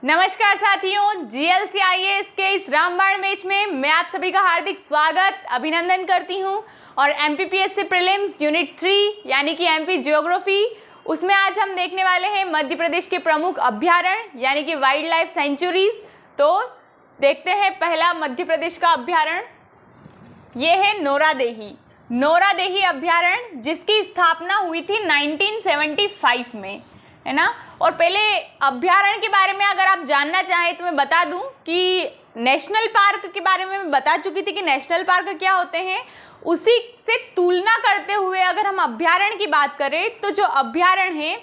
नमस्कार साथियों, GLCIAS के इस रामबाण मैच में मैं आप सभी का हार्दिक स्वागत अभिनंदन करती हूं। और MPPSC प्रीलिम्स यूनिट 3 यानी कि MP ज्योग्राफी, उसमें आज हम देखने वाले हैं मध्य प्रदेश के प्रमुख अभ्यारण्य यानी कि वाइल्ड लाइफ सेंचुरीज। तो देखते हैं पहला मध्य प्रदेश का अभ्यारण्य, ये है नोरादेही। नोरादेही अभ्यारण्य जिसकी स्थापना हुई थी 1975 में, है ना। और पहले अभ्यारण्य के बारे में अगर आप जानना चाहें तो मैं बता दूं कि नेशनल पार्क के बारे में मैं बता चुकी थी कि नेशनल पार्क क्या होते हैं। उसी से तुलना करते हुए अगर हम अभ्यारण्य की बात करें तो जो अभ्यारण्य हैं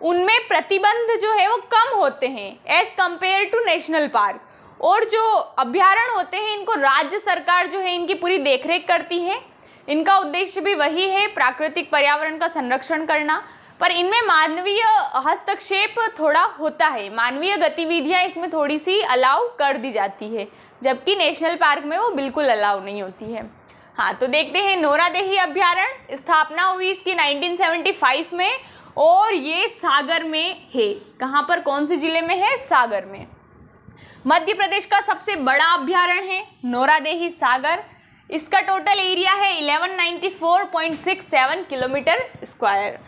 उनमें प्रतिबंध जो है वो कम होते हैं as compare to national park. और जो अभ्यारण्य होते हैं इनको राज्य सरकार जो है इनकी पूरी देखरेख करती है। इनका उद्देश्य भी वही है, प्राकृतिक पर्यावरण का संरक्षण करना। पर इनमें मानवीय हस्तक्षेप थोड़ा होता है, मानवीय गतिविधियां इसमें थोड़ी सी अलाउ कर दी जाती है, जबकि नेशनल पार्क में वो बिल्कुल अलाउ नहीं होती है। हाँ, तो देखते हैं नोरादेही अभ्यारण्य। स्थापना हुई इसकी 1975 में और ये सागर में है। कहाँ पर, कौन से जिले में है? सागर में। मध्य प्रदेश का सबसे बड़ा अभ्यारण्य है नोरादेही सागर। इसका टोटल एरिया है 1194.67 किलोमीटर स्क्वायर।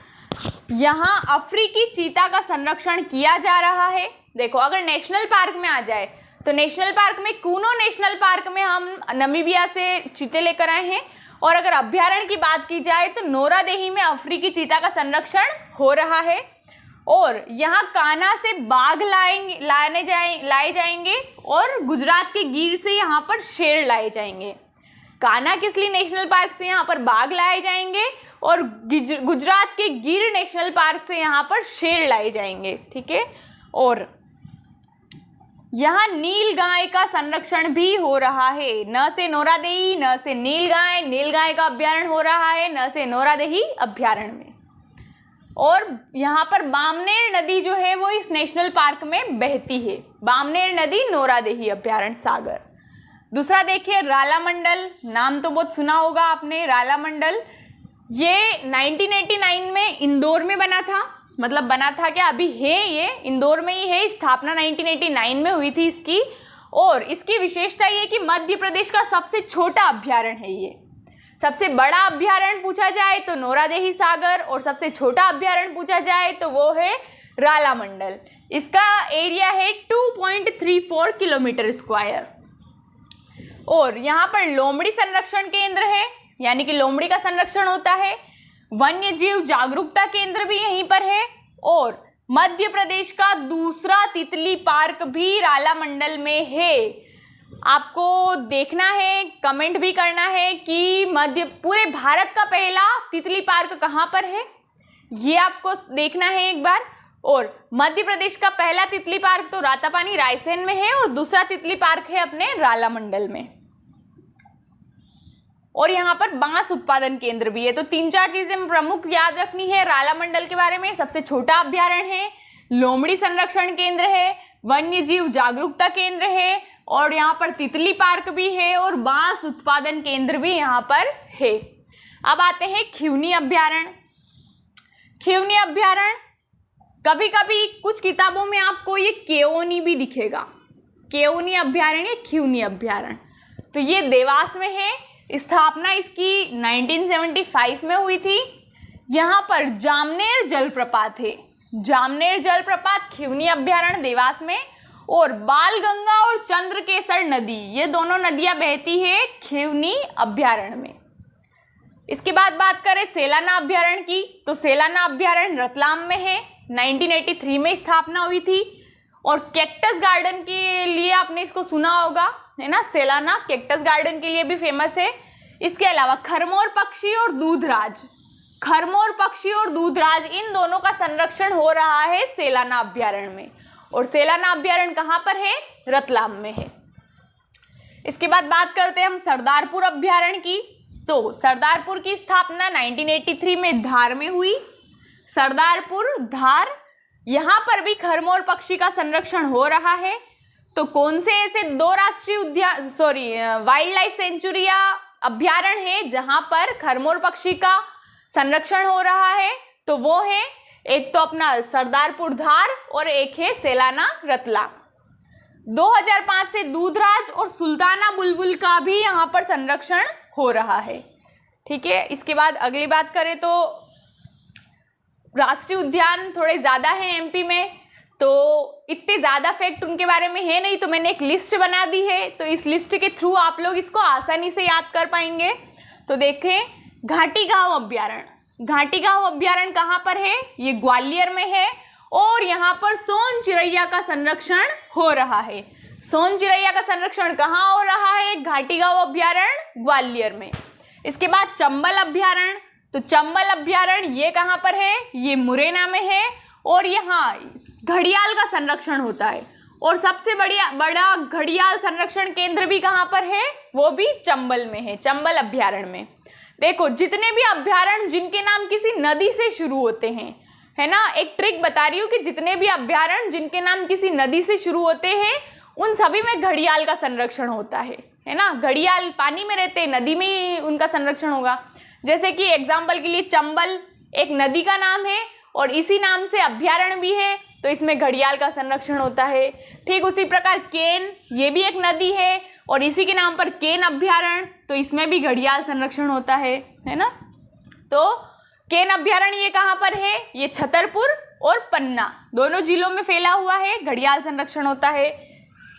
यहाँ अफ्रीकी चीता का संरक्षण किया जा रहा है। देखो, अगर नेशनल पार्क में आ जाए तो नेशनल पार्क में कूनो नेशनल पार्क में हम नामीबिया से चीते लेकर आए हैं, और अगर अभ्यारण्य की बात की जाए तो नोरादेही में अफ्रीकी चीता का संरक्षण हो रहा है। और यहाँ कान्हा से बाघ लाए जाएंगे और गुजरात के गिर से यहाँ पर शेर लाए जाएंगे। कान्हा किसली नेशनल पार्क से यहाँ पर बाघ लाए जाएंगे और गुजरात के गिर नेशनल पार्क से यहाँ पर शेर लाए जाएंगे, ठीक है। और यहाँ नील गाय का संरक्षण भी हो रहा है। न से नोरादेही, न से नील गाय का अभ्यारण्य हो रहा है, न से नोरादेही अभ्यारण्य में। और यहाँ पर बामनेर नदी जो है वो इस नेशनल पार्क में बहती है। बामनेर नदी, नोरादेही अभ्यारण्य, सागर। दूसरा देखिए रालामंडल, नाम तो बहुत सुना होगा आपने, रालामंडल। ये 1989 में इंदौर में बना था, मतलब बना था क्या, अभी है, ये इंदौर में ही है। स्थापना 1989 में हुई थी इसकी। और इसकी विशेषता ये कि मध्य प्रदेश का सबसे छोटा अभ्यारण्य है ये। सबसे बड़ा अभ्यारण्य पूछा जाए तो नोरादेही सागर, और सबसे छोटा अभ्यारण्य पूछा जाए तो वो है रालामंडल। इसका एरिया है 2.34 किलोमीटर स्क्वायर। और यहाँ पर लोमड़ी संरक्षण केंद्र है, यानी कि लोमड़ी का संरक्षण होता है। वन्य जीव जागरूकता केंद्र भी यहीं पर है। और मध्य प्रदेश का दूसरा तितली पार्क भी रालामंडल में है। आपको देखना है, कमेंट भी करना है कि पूरे भारत का पहला तितली पार्क कहाँ पर है, ये आपको देखना है एक बार। और मध्य प्रदेश का पहला तितली पार्क तो रातापानी रायसेन में है और दूसरा तितली पार्क है अपने रालामंडल में। और यहाँ पर बांस उत्पादन केंद्र भी है। तो 3-4 चीजें प्रमुख याद रखनी है रालामंडल के बारे में। सबसे छोटा अभ्यारण्य है, लोमड़ी संरक्षण केंद्र है, वन्य जीव जागरूकता केंद्र है, और यहाँ पर तितली पार्क भी है, और बांस उत्पादन केंद्र भी यहाँ पर है। अब आते हैं खिवनी अभ्यारण्य। खिवनी अभ्यारण्य, कभी कभी कुछ किताबों में आपको ये केओनी भी दिखेगा, केओनी अभ्यारण्य, खिवनी अभ्यारण्य। तो ये देवास में है। स्थापना इसकी 1975 में हुई थी। यहाँ पर जामनेर जलप्रपात है, जामनेर जलप्रपात, खिवनी अभ्यारण्य, देवास में। और बालगंगा और चंद्रकेसर नदी, ये दोनों नदियां बहती है खिवनी अभ्यारण्य में। इसके बाद बात करें सेलाना अभ्यारण्य की, तो सेलाना अभ्यारण्य रतलाम में है। 1983 में स्थापना हुई थी। और कैक्टस गार्डन के लिए आपने इसको सुना होगा, है ना, सेलाना कैक्टस गार्डन के लिए भी फेमस है। इसके अलावा खरमोर पक्षी और दूधराज, खरमोर पक्षी और दूधराज, इन दोनों का संरक्षण हो रहा है सेलाना अभ्यारण्य में। और सेलाना अभ्यारण्य कहाँ पर है? रतलाम में है। इसके बाद बात करते हैं हम सरदारपुर अभ्यारण्य की। तो सरदारपुर की स्थापना 1983 में धार में हुई। सरदारपुर, धार, यहाँ पर भी खरमोर पक्षी का संरक्षण हो रहा है। तो कौन से ऐसे 2 राष्ट्रीय वाइल्ड लाइफ सेंचुरी या अभ्यारण्य है जहां पर खरमोर पक्षी का संरक्षण हो रहा है? तो वो है एक तो अपना सरदारपुर धार और एक है सेलाना रतलाम। 2005 से दूधराज और सुल्ताना बुलबुल का भी यहाँ पर संरक्षण हो रहा है। ठीक है, इसके बाद अगली बात करें तो राष्ट्रीय उद्यान थोड़े ज़्यादा हैं एमपी में, तो इतने ज़्यादा फैक्ट उनके बारे में है नहीं, तो मैंने एक लिस्ट बना दी है, तो इस लिस्ट के थ्रू आप लोग इसको आसानी से याद कर पाएंगे। तो देखें, घाटी गांव अभ्यारण्य, घाटी गांव अभ्यारण्य कहाँ पर है? ये ग्वालियर में है और यहाँ पर सोन चिरैया का संरक्षण हो रहा है। सोन चिरैया का संरक्षण कहाँ हो रहा है? घाटी गांव अभ्यारण्य ग्वालियर में। इसके बाद चंबल अभ्यारण्य, तो चंबल अभ्यारण्य ये कहाँ पर है? ये मुरैना में है और यहाँ घड़ियाल का संरक्षण होता है। और सबसे बड़ा घड़ियाल संरक्षण केंद्र भी कहाँ पर है? वो भी चंबल में है, चंबल अभ्यारण्य में। देखो, जितने भी अभ्यारण्य जिनके नाम किसी नदी से शुरू होते हैं, है ना, एक ट्रिक बता रही हूँ कि जितने भी अभ्यारण्य जिनके नाम किसी नदी से शुरू होते हैं उन सभी में घड़ियाल का संरक्षण होता है ना। घड़ियाल पानी में रहते हैं, नदी में ही उनका संरक्षण होगा। जैसे कि एग्जाम्पल के लिए चंबल एक नदी का नाम है और इसी नाम से अभ्यारण्य भी है, तो इसमें घड़ियाल का संरक्षण होता है। ठीक उसी प्रकार केन, ये भी एक नदी है और इसी के नाम पर केन अभ्यारण्य, तो इसमें भी घड़ियाल संरक्षण होता है ना। तो केन अभ्यारण्य ये कहाँ पर है? ये छतरपुर और पन्ना दोनों जिलों में फैला हुआ है, घड़ियाल संरक्षण होता है।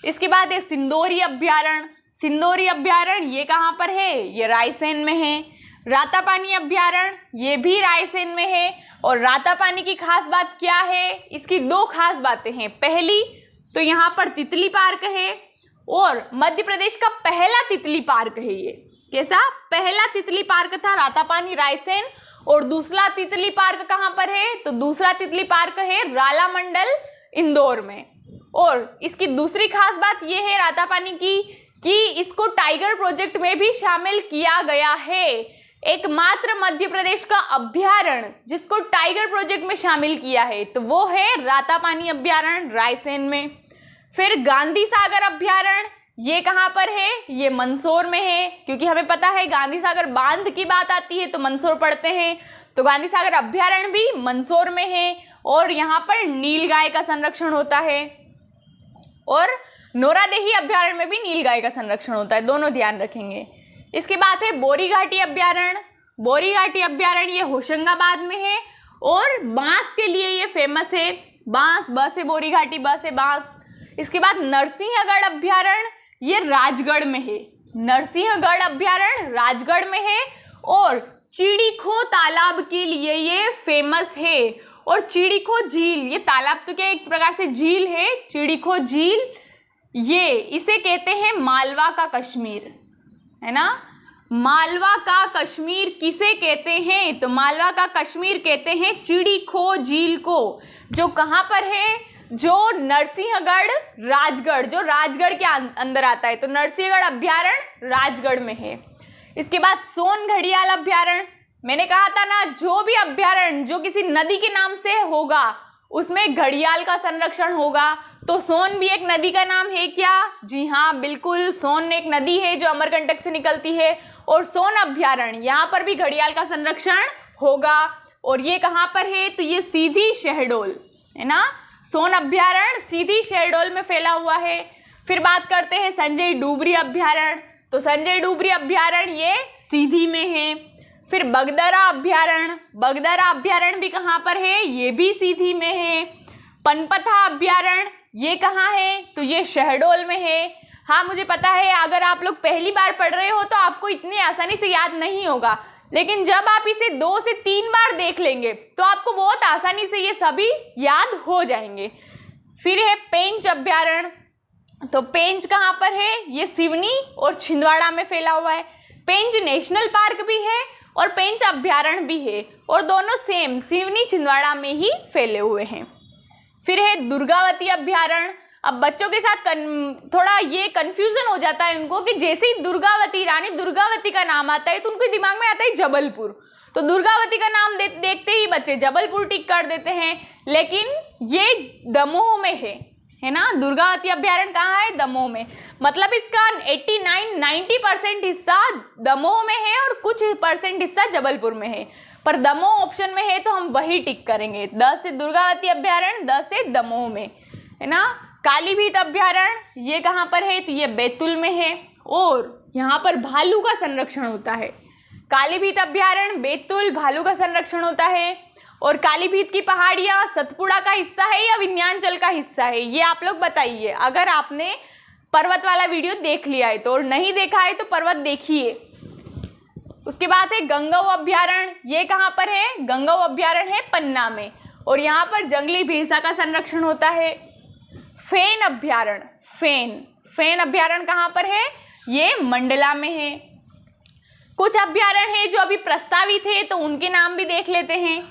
इसके बाद है सिंदोरी अभ्यारण्य, सिंदोरी अभ्यारण्य ये कहाँ पर है? ये रायसेन में है। रातापानी अभ्यारण्य ये भी रायसेन में है। और रातापानी की खास बात क्या है? इसकी दो खास बातें हैं। पहली तो यहाँ पर तितली पार्क है और मध्य प्रदेश का पहला तितली पार्क है। ये कैसा? पहला तितली पार्क था रातापानी रायसेन। और दूसरा तितली पार्क कहाँ पर है? तो दूसरा तितली पार्क है राला मंडल इंदौर में। और इसकी दूसरी खास बात यह है रातापानी की कि इसको टाइगर प्रोजेक्ट में भी शामिल किया गया है। एकमात्र मध्य प्रदेश का अभ्यारण्य जिसको टाइगर प्रोजेक्ट में शामिल किया है तो वो है रातापानी अभ्यारण्य रायसेन में। फिर गांधी सागर अभ्यारण्य ये कहाँ पर है? ये मंदसौर में है, क्योंकि हमें पता है गांधी सागर बांध की बात आती है तो मंदसौर पढ़ते हैं, तो गांधी सागर अभ्यारण्य भी मंदसौर में है। और यहाँ पर नीलगाय का संरक्षण होता है और नोरादेही अभ्यारण्य में भी नीलगाय का संरक्षण होता है, दोनों ध्यान रखेंगे। इसके बाद है बोरी घाटी अभ्यारण्य, बोरी घाटी अभ्यारण्य ये होशंगाबाद में है और बांस के लिए ये फेमस है। बांस, ब से बोरी घाटी, ब से बांस। इसके बाद नरसिंहगढ़ अभ्यारण्य ये राजगढ़ में है, नरसिंहगढ़ अभ्यारण्य राजगढ़ में है। और चिड़ीखो तालाब के लिए ये फेमस है। और चिड़ीखो झील, ये तालाब तो क्या एक प्रकार से झील है, चिड़ीखो झील, ये इसे कहते हैं मालवा का कश्मीर, है ना। मालवा का कश्मीर किसे कहते हैं? तो मालवा का कश्मीर कहते हैं चिड़ीखो झील को, जो कहाँ पर है? जो नरसिंहगढ़ राजगढ़, जो राजगढ़ के अंदर आता है, तो नरसिंहगढ़ अभ्यारण्य राजगढ़ में है। इसके बाद सोन घड़ियाल अभ्यारण्य, मैंने कहा था ना जो भी अभ्यारण्य जो किसी नदी के नाम से होगा उसमें घड़ियाल का संरक्षण होगा। तो सोन भी एक नदी का नाम है क्या? जी हाँ, बिल्कुल, सोन एक नदी है जो अमरकंटक से निकलती है। और सोन अभ्यारण्य यहाँ पर भी घड़ियाल का संरक्षण होगा। और ये कहाँ पर है? तो ये सीधी शहडोल, है ना। सोन अभ्यारण्य सीधी शहडोल में फैला हुआ है। फिर बात करते हैं संजय डूबरी अभ्यारण्य, तो संजय डूबरी अभ्यारण्य ये सीधी में है। फिर बगदरा अभ्यारण्य, बगदरा अभ्यारण्य भी कहाँ पर है? ये भी सीधी में है। पनपथा अभ्यारण्य ये कहाँ है? तो ये शहडोल में है। हाँ, मुझे पता है अगर आप लोग पहली बार पढ़ रहे हो तो आपको इतनी आसानी से याद नहीं होगा, लेकिन जब आप इसे 2 से 3 बार देख लेंगे तो आपको बहुत आसानी से ये सभी याद हो जाएंगे। फिर है पेंच अभ्यारण्य, तो पेंच कहाँ पर है? ये सिवनी और छिंदवाड़ा में फैला हुआ है। पेंच नेशनल पार्क भी है और पेंच अभ्यारण्य भी है और दोनों सेम सिवनी छिंदवाड़ा में ही फैले हुए हैं। फिर है दुर्गावती अभ्यारण्य। अब बच्चों के साथ थोड़ा ये कंफ्यूजन हो जाता है उनको कि जैसे ही दुर्गावती, रानी दुर्गावती का नाम आता है तो उनके दिमाग में आता है जबलपुर, तो दुर्गावती का नाम देखते ही बच्चे जबलपुर टिक कर देते हैं, लेकिन ये दमोह में है ना। दुर्गावती अभ्यारण्य कहाँ है? दमोह में। मतलब इसका 89-90% हिस्सा दमोह में है और कुछ % हिस्सा जबलपुर में है, पर दमोह ऑप्शन में है तो हम वही टिक करेंगे। 10 से दुर्गावती अभ्यारण्य, 10 से दमोह में, है ना। कालीभीत अभ्यारण्य ये कहाँ पर है, तो ये बैतूल में है और यहाँ पर भालू का संरक्षण होता है। कालीभीत अभ्यारण्य, बैतूल, भालू का संरक्षण होता है। और कालीभीत की पहाड़ियाँ सतपुड़ा का हिस्सा है या विंध्याचल का हिस्सा है, ये आप लोग बताइए। अगर आपने पर्वत वाला वीडियो देख लिया है तो, और नहीं देखा है तो पर्वत देखिए। उसके बाद है गंगऊ अभ्यारण्य, ये कहाँ पर है, गंगऊ अभ्यारण्य है पन्ना में और यहाँ पर जंगली भैंसा का संरक्षण होता है। फेन अभ्यारण्य, फेन अभ्यारण्य कहाँ पर है, ये मंडला में है। कुछ अभ्यारण्य है जो अभी प्रस्तावित है तो उनके नाम भी देख लेते हैं।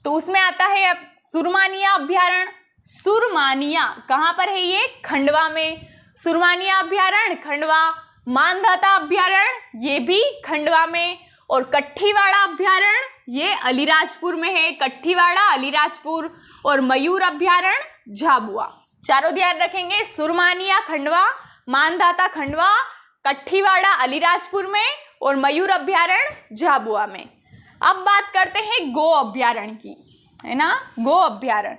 तो उसमें आता है अब सुरमानिया अभ्यारण्य। सुरमानिया कहाँ पर है, ये खंडवा में। सुरमानिया अभ्यारण्य खंडवा। मानधाता अभ्यारण्य ये भी खंडवा में। और कट्ठीवाड़ा अभ्यारण्य ये अलीराजपुर में है, कट्ठीवाड़ा अलीराजपुर। और मयूर अभ्यारण्य झाबुआ। चारों ध्यान रखेंगे, सुरमानिया खंडवा, मानधाता खंडवा, कट्ठीवाड़ा अलीराजपुर में और मयूर अभ्यारण्य झाबुआ में। अब बात करते हैं गो अभ्यारण्य की, है ना, गो अभ्यारण्य।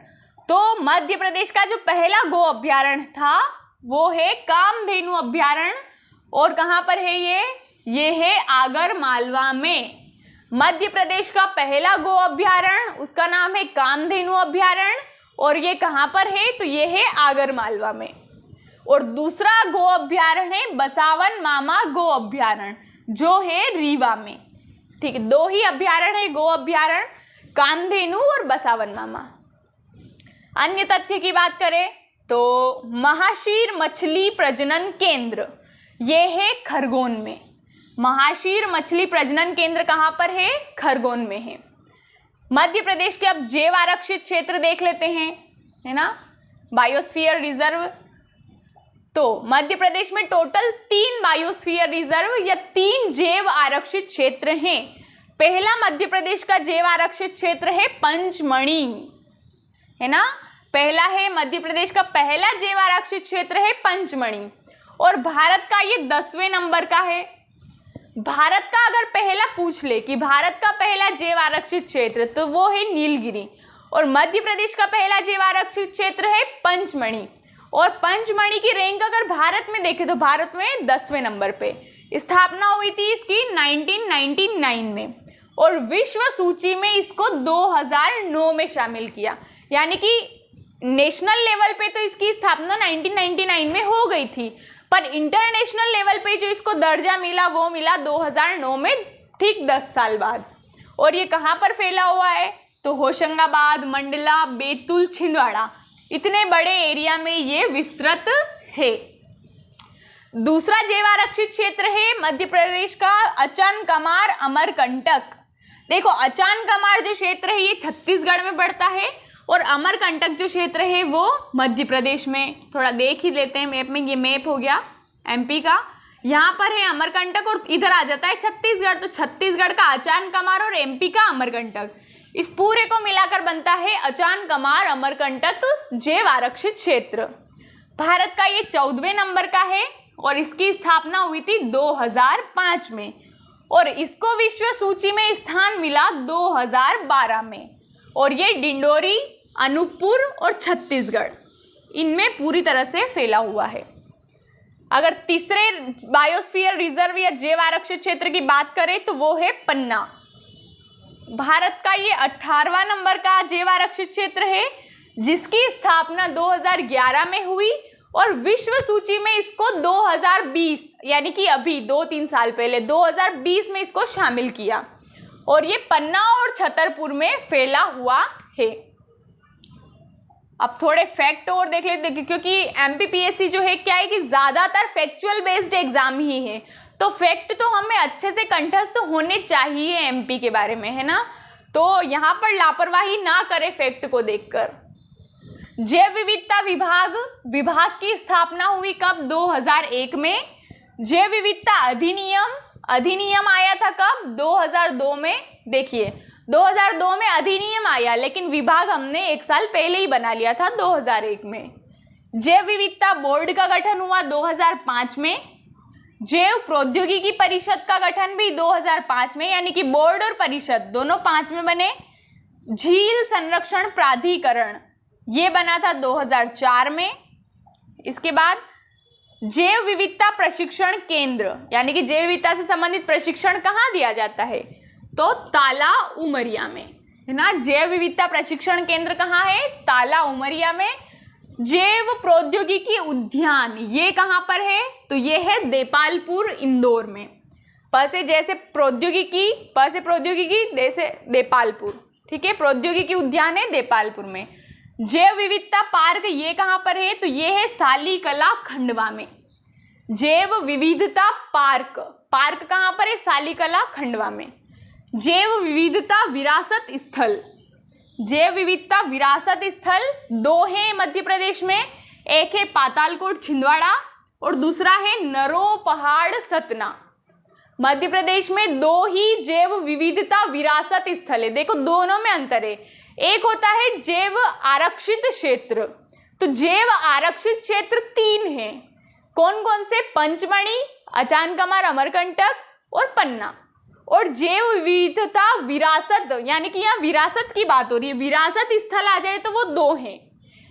तो मध्य प्रदेश का जो पहला गो अभ्यारण्य था वो है कामधेनु अभ्यारण्य और कहाँ पर है ये है आगर मालवा में। मध्य प्रदेश का पहला गो अभ्यारण्य उसका नाम है कामधेनु अभ्यारण्य और ये कहाँ पर है, तो ये है आगर मालवा में। और दूसरा गो अभ्यारण्य है बसावन मामा गो अभ्यारण्य जो है रीवा में। ठीक है, दो ही अभ्यारण्य है गो अभ्यारण्य, कामधेनु और बसावन मामा। अन्य तथ्य की बात करें तो महाशीर मछली प्रजनन केंद्र ये है खरगोन में। महाशीर मछली प्रजनन केंद्र कहाँ पर है, खरगोन में है। मध्य प्रदेश के अब जैव आरक्षित क्षेत्र देख लेते हैं, है ना, बायोस्फीयर रिजर्व। तो मध्य प्रदेश में टोटल 3 बायोस्फीयर रिजर्व या 3 जैव आरक्षित क्षेत्र हैं। पहला मध्य प्रदेश का जैव आरक्षित क्षेत्र है पंचमढ़ी, है ना, पहला है मध्य प्रदेश का पहला जैव आरक्षित क्षेत्र है पंचमढ़ी। और भारत का ये 10वें नंबर का है। भारत का अगर पहला पूछ ले कि भारत का पहला जैव आरक्षित क्षेत्र तो वो है नीलगिरी और मध्य प्रदेश का पहला जैव आरक्षित क्षेत्र है पंचमढ़ी। और पंचमढ़ी की रैंक अगर भारत में देखें तो भारत में 10वें नंबर पे। स्थापना हुई थी इसकी 1999 में और विश्व सूची में इसको 2009 में शामिल किया। यानी कि नेशनल लेवल पे तो इसकी स्थापना 1999 में हो गई थी, पर इंटरनेशनल लेवल पे जो इसको दर्जा मिला वो मिला 2009 में, ठीक 10 साल बाद। और ये कहाँ पर फैला हुआ है, तो होशंगाबाद, मंडला, बैतूल, छिंदवाड़ा, इतने बड़े एरिया में ये विस्तृत है। दूसरा जैव आरक्षित क्षेत्र है मध्य प्रदेश का अचानकमार अमरकंटक। देखो, अचानकमार जो क्षेत्र है ये छत्तीसगढ़ में पड़ता है और अमरकंटक जो क्षेत्र है वो मध्य प्रदेश में। थोड़ा देख ही लेते हैं मैप में, ये मैप हो गया एमपी का, यहाँ पर है अमरकंटक और इधर आ जाता है छत्तीसगढ़। तो छत्तीसगढ़ का अचानकमार और एमपी का अमरकंटक, इस पूरे को मिलाकर बनता है अचानकमार अमरकंटक जैव आरक्षित क्षेत्र। भारत का ये 14वें नंबर का है और इसकी स्थापना हुई थी 2005 में और इसको विश्व सूची में स्थान मिला 2012 में। और ये डिंडोरी, अनूपपुर और छत्तीसगढ़ इनमें पूरी तरह से फैला हुआ है। अगर तीसरे बायोस्फीयर रिजर्व या जैव आरक्षित क्षेत्र की बात करें तो वो है पन्ना। भारत का ये 18वां नंबर का जैव आरक्षित क्षेत्र है जिसकी स्थापना 2011 में हुई और विश्व सूची में इसको 2020 यानी कि अभी 2-3 साल पहले 2020 में इसको शामिल किया और ये पन्ना और छतरपुर में फैला हुआ है। अब थोड़े फैक्ट और देख लेते हैं क्योंकि एमपीपीएससी जो है क्या है कि ज़्यादातर फैक्चुअल बेस्ड एग्जाम ही है, तो फैक्ट तो हमें अच्छे से कंठस्थ होने चाहिए एमपी के बारे में, है ना। तो यहाँ पर लापरवाही ना करें फैक्ट को देखकर। जैव विविधता विभाग की स्थापना हुई कब, 2001 में। जैव विविधता अधिनियम आया था कब, 2002 में। देखिए 2002 में अधिनियम आया लेकिन विभाग हमने 1 साल पहले ही बना लिया था 2001 में। जैव विविधता बोर्ड का गठन हुआ 2005 में। जैव प्रौद्योगिकी परिषद का गठन भी 2005 में, यानी कि बोर्ड और परिषद दोनों 5 में बने। झील संरक्षण प्राधिकरण ये बना था 2004 में इसके बाद जैव विविधता प्रशिक्षण केंद्र, यानी कि जैव विविधता से संबंधित प्रशिक्षण कहाँ दिया जाता है? तो ताला उमरिया में, है ना। जैव विविधता प्रशिक्षण केंद्र कहाँ है? ताला उमरिया में। जैव प्रौद्योगिकी उद्यान ये कहाँ पर है? तो ये है देपालपुर इंदौर में। प से जैसे प्रौद्योगिकी, प से प्रौद्योगिकी, दे से देपालपुर, ठीक है। प्रौद्योगिकी उद्यान है देपालपुर में। जैव विविधता पार्क ये कहाँ पर है? तो ये है सालीकला खंडवा में। जैव विविधता पार्क, पार्क कहाँ पर है? सालीकला खंडवा में। जैव विविधता विरासत स्थल, जैव विविधता विरासत स्थल 2 है मध्य प्रदेश में, एक है पातालकोट छिंदवाड़ा और दूसरा है नरो पहाड़ सतना। मध्य प्रदेश में 2 ही जैव विविधता विरासत स्थल है। देखो दोनों में अंतर है। एक होता है जैव आरक्षित क्षेत्र, तो जैव आरक्षित क्षेत्र 3 है। कौन कौन से? पंचमढ़ी, अचानकमार, अमरकंटक और पन्ना। और जैव विविधता विरासत, यानी कि यहाँ विरासत की बात हो रही है, विरासत स्थल आ जाए तो वो 2 हैं,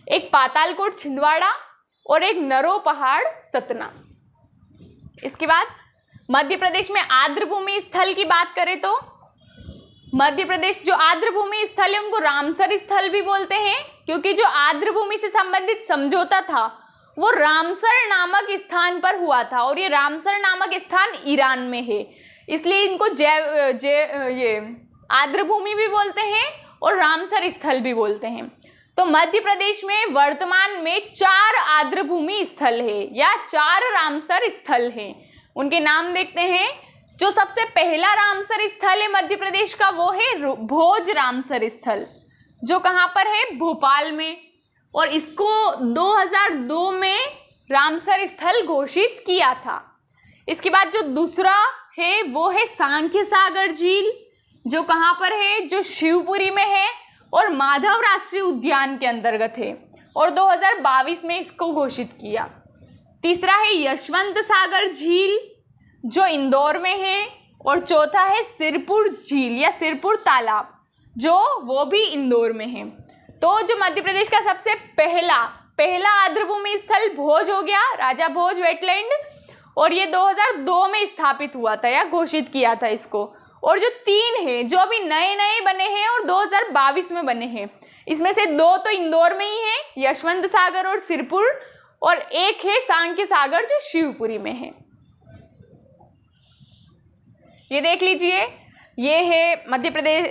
एक पातालकोट छिंदवाड़ा और एक नरो पहाड़ सतना। इसके बाद मध्य प्रदेश में आर्द्रभूमि स्थल की बात करें तो मध्य प्रदेश जो आर्द्रभूमि स्थल है उनको रामसर स्थल भी बोलते हैं, क्योंकि जो आर्द्रभूमि से संबंधित समझौता था वो रामसर नामक स्थान पर हुआ था, और ये रामसर नामक स्थान ईरान में है, इसलिए इनको ये आर्द्रभूमि भी बोलते हैं और रामसर स्थल भी बोलते हैं। तो मध्य प्रदेश में वर्तमान में 4 आर्द्रभूमि स्थल है या 4 रामसर स्थल हैं। उनके नाम देखते हैं। जो सबसे पहला रामसर स्थल है मध्य प्रदेश का वो है भोज रामसर स्थल, जो कहाँ पर है? भोपाल में, और इसको 2002 में रामसर स्थल घोषित किया था। इसके बाद जो दूसरा है वो है सांख्य सागर झील, जो कहाँ पर है? जो शिवपुरी में है और माधव राष्ट्रीय उद्यान के अंतर्गत है, और 2022 में इसको घोषित किया। तीसरा है यशवंत सागर झील, जो इंदौर में है, और चौथा है सिरपुर झील या सिरपुर तालाब, जो वो भी इंदौर में है। तो जो मध्य प्रदेश का सबसे पहला आर्द्रभूमि स्थल भोज हो गया, राजा भोज वेटलैंड, और ये 2002 में स्थापित हुआ था या घोषित किया था इसको। और जो 3 है जो अभी नए नए बने हैं और 2022 में बने हैं, इसमें से 2 तो इंदौर में ही है, यशवंत सागर और सिरपुर, और एक है सांख्य सागर जो शिवपुरी में है। ये देख लीजिए, ये है मध्य प्रदेश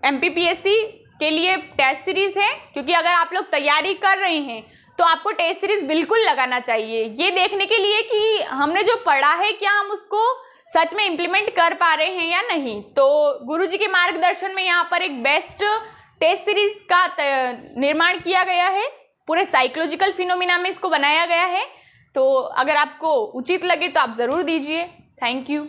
MPPSC के लिए टेस्ट सीरीज है, क्योंकि अगर आप लोग तैयारी कर रहे हैं तो आपको टेस्ट सीरीज बिल्कुल लगाना चाहिए, ये देखने के लिए कि हमने जो पढ़ा है क्या हम उसको सच में इम्प्लीमेंट कर पा रहे हैं या नहीं। तो गुरुजी के मार्गदर्शन में यहाँ पर एक बेस्ट टेस्ट सीरीज का निर्माण किया गया है, पूरे साइकोलॉजिकल फिनोमिना में इसको बनाया गया है। तो अगर आपको उचित लगे तो आप ज़रूर दीजिए। Thank you.